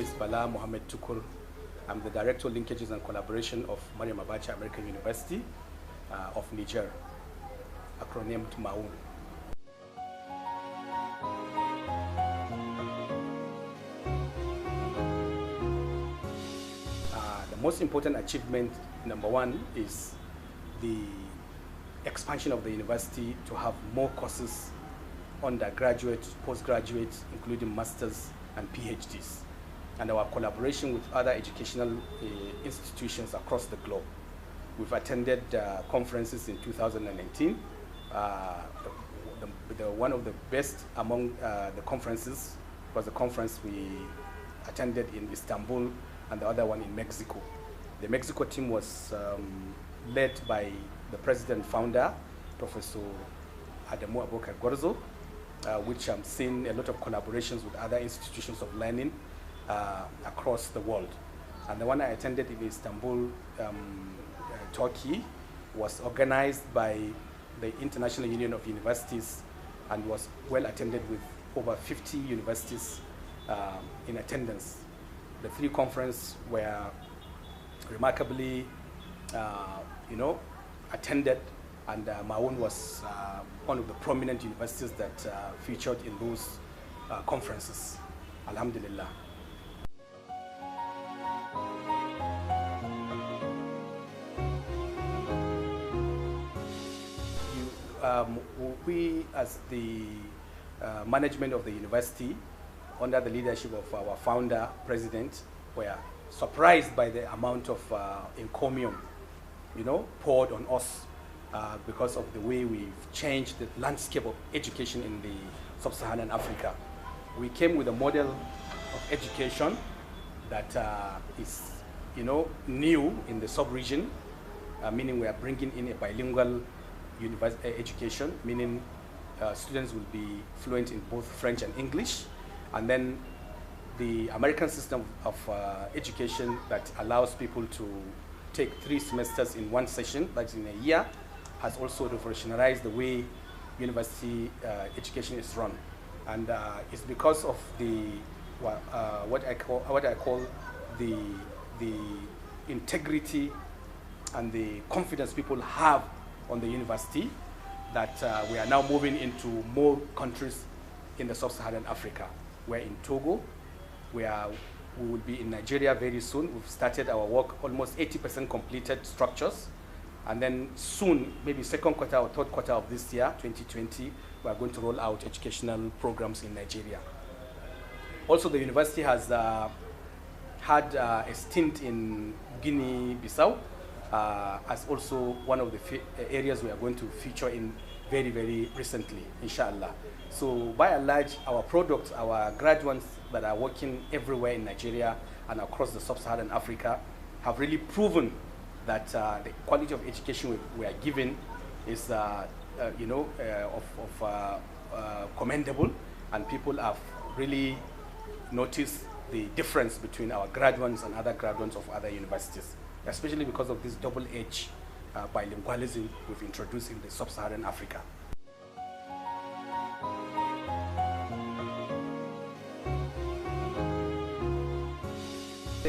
is Bala Mohammed Tukur. I'm the Director of Linkages and Collaboration of Mariam Abacha American University of Niger, acronymed MAUUN. The most important achievement, number one, is the expansion of the university to have more courses, undergraduate, postgraduate, including masters and PhDs, and our collaboration with other educational institutions across the globe. We've attended conferences in 2019. One of the best among the conferences was the conference we attended in Istanbul and the other one in Mexico. The Mexico team was led by the president founder, Professor Adamu Abubakar Gorzo, which I'm seeing a lot of collaborations with other institutions of learning across the world. And the one I attended in Istanbul, Turkey, was organized by the International Union of Universities and was well attended with over 50 universities in attendance. The three conferences were remarkably, attended, and MAUUN was one of the prominent universities that featured in those conferences. Alhamdulillah. We, as the management of the university, under the leadership of our founder, president, were surprised by the amount of encomium, poured on us because of the way we've changed the landscape of education in the sub-Saharan Africa. We came with a model of education that is, new in the sub-region, meaning we are bringing in a bilingual education, meaning students will be fluent in both French and English. And then the American system of education that allows people to take 3 semesters in one session, that's in a year, has also revolutionized the way university education is run. And it's because of the what I call the integrity and the confidence people have on the university that we are now moving into more countries in the sub-Saharan Africa. We're in Togo, we will be in Nigeria very soon. We've started our work, almost 80% completed structures. And then soon, maybe second quarter or third quarter of this year, 2020, we are going to roll out educational programs in Nigeria. Also, the university has had a stint in Guinea-Bissau as also one of the areas we are going to feature in very, very recently, inshallah. So by and large, our products, our graduates that are working everywhere in Nigeria and across the sub-Saharan Africa have really proven that the quality of education we are given is commendable, and people have really noticed the difference between our graduates and other graduates of other universities, especially because of this double-edged bilingualism we've introduced in the sub-Saharan Africa.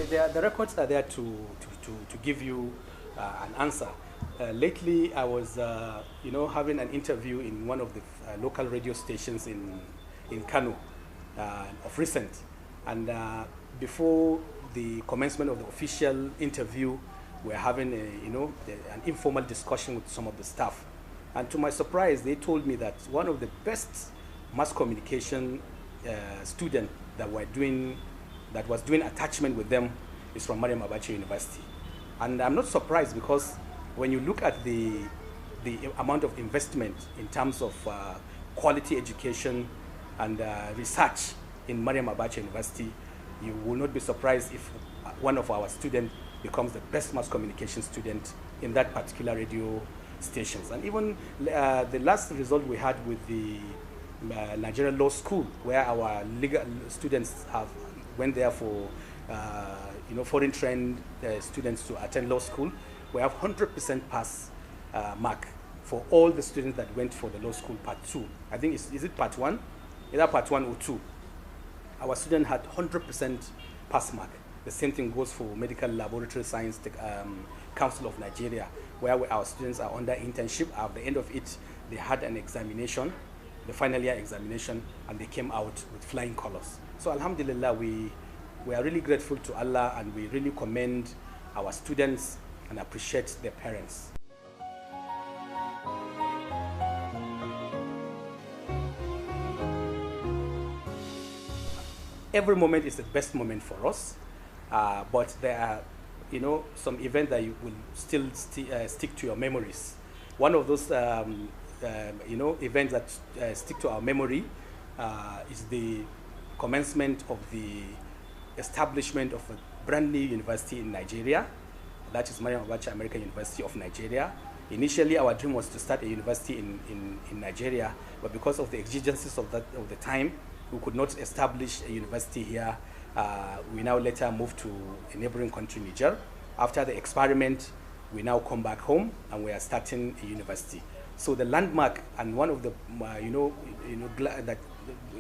The records are there to give you an answer. Lately, I was having an interview in one of the local radio stations in Kano of recent, and before the commencement of the official interview, we're having an informal discussion with some of the staff. And to my surprise, they told me that one of the best mass communication student that was doing attachment with them is from Mariam Abacha University. And I'm not surprised, because when you look at the amount of investment in terms of quality education and research in Mariam Abacha University, you will not be surprised if one of our students becomes the best mass communication student in that particular radio stations. And even the last result we had with the Nigerian Law School, where our legal students went there for foreign trained students to attend law school, we have 100% pass mark for all the students that went for the law school part 2. I think is it part 1? Either part 1 or 2. Our student had 100% pass mark. The same thing goes for Medical Laboratory Science Council of Nigeria, where our students are under internship. At the end of it, they had an examination, the final year examination, and they came out with flying colors. So Alhamdulillah, we are really grateful to Allah, and we really commend our students and appreciate their parents. Every moment is the best moment for us, but there are, some events that you will still stick to your memories. One of those, events that stick to our memory is the commencement of the establishment of a brand new university in Nigeria. That is Mariam Abacha American University of Nigeria. Initially, our dream was to start a university in Nigeria, but because of the exigencies of the time, we could not establish a university here. We now later moved to a neighboring country, Niger. After the experiment, we now come back home and we are starting a university. So the landmark and one of the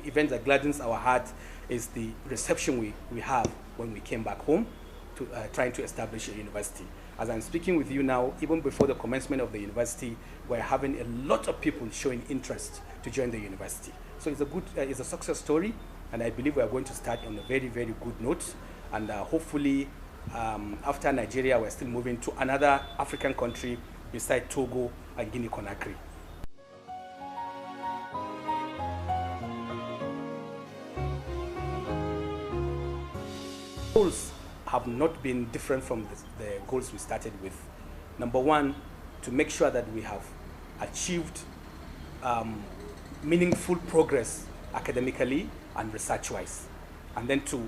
events that gladdens our heart is the reception we have when we came back home to trying to establish a university. As I'm speaking with you now, even before the commencement of the university, we're having a lot of people showing interest to join the university. So it's a success story, and I believe we are going to start on a very, very good note. And hopefully, after Nigeria, we're still moving to another African country beside Togo and Guinea-Conakry. Goals have not been different from the goals we started with. Number one, to make sure that we have achieved meaningful progress academically and research-wise, and then to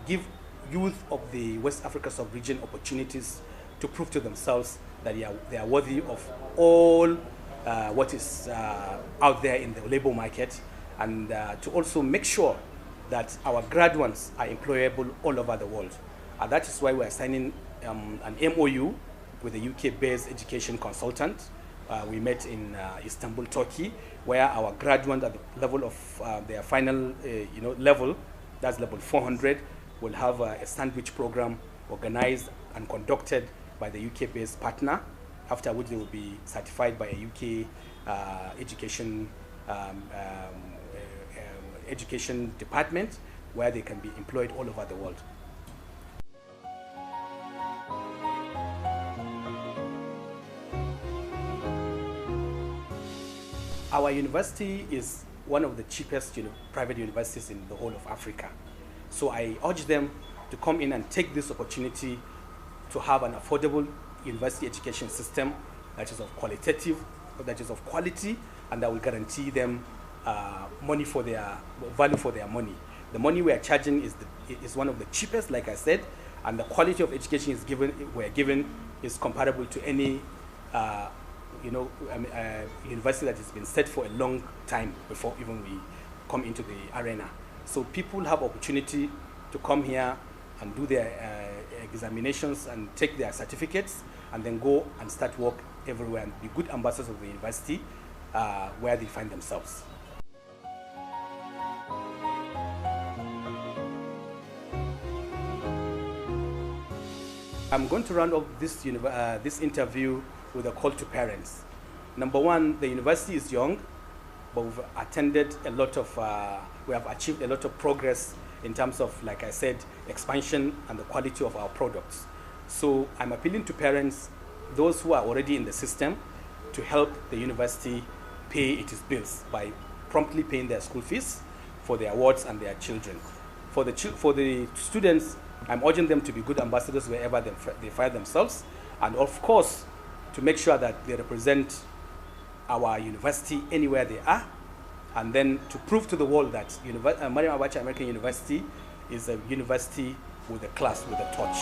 give youth of the West Africa sub-region opportunities to prove to themselves that they are worthy of all what is out there in the labor market, and to also make sure that our graduates are employable all over the world. And that is why we are signing an MOU with a UK-based education consultant. We met in Istanbul, Turkey, where our graduates at the level of their final level, that's level 400, will have a sandwich program organized and conducted by the UK-based partner, after which they will be certified by a UK education department, where they can be employed all over the world. Our university is one of the cheapest private universities in the whole of Africa. So I urge them to come in and take this opportunity to have an affordable university education system that is of quality, and that will guarantee them value for their money. The money we are charging is one of the cheapest, like I said, and the quality of education we're given is comparable to any university that has been set for a long time before even we come into the arena. So people have opportunity to come here and do their examinations and take their certificates, and then go and start work everywhere and be good ambassadors of the university where they find themselves. I'm going to round up this interview with a call to parents. Number one, the university is young, but we've attended a lot of, we have achieved a lot of progress in terms of, like I said, expansion and the quality of our products. So I'm appealing to parents, those who are already in the system, to help the university pay its bills by promptly paying their school fees for their wards and their children. For the students, I'm urging them to be good ambassadors wherever they find themselves, and of course, to make sure that they represent our university anywhere they are, and then to prove to the world that Mariam Abacha American University is a university with a class, with a touch.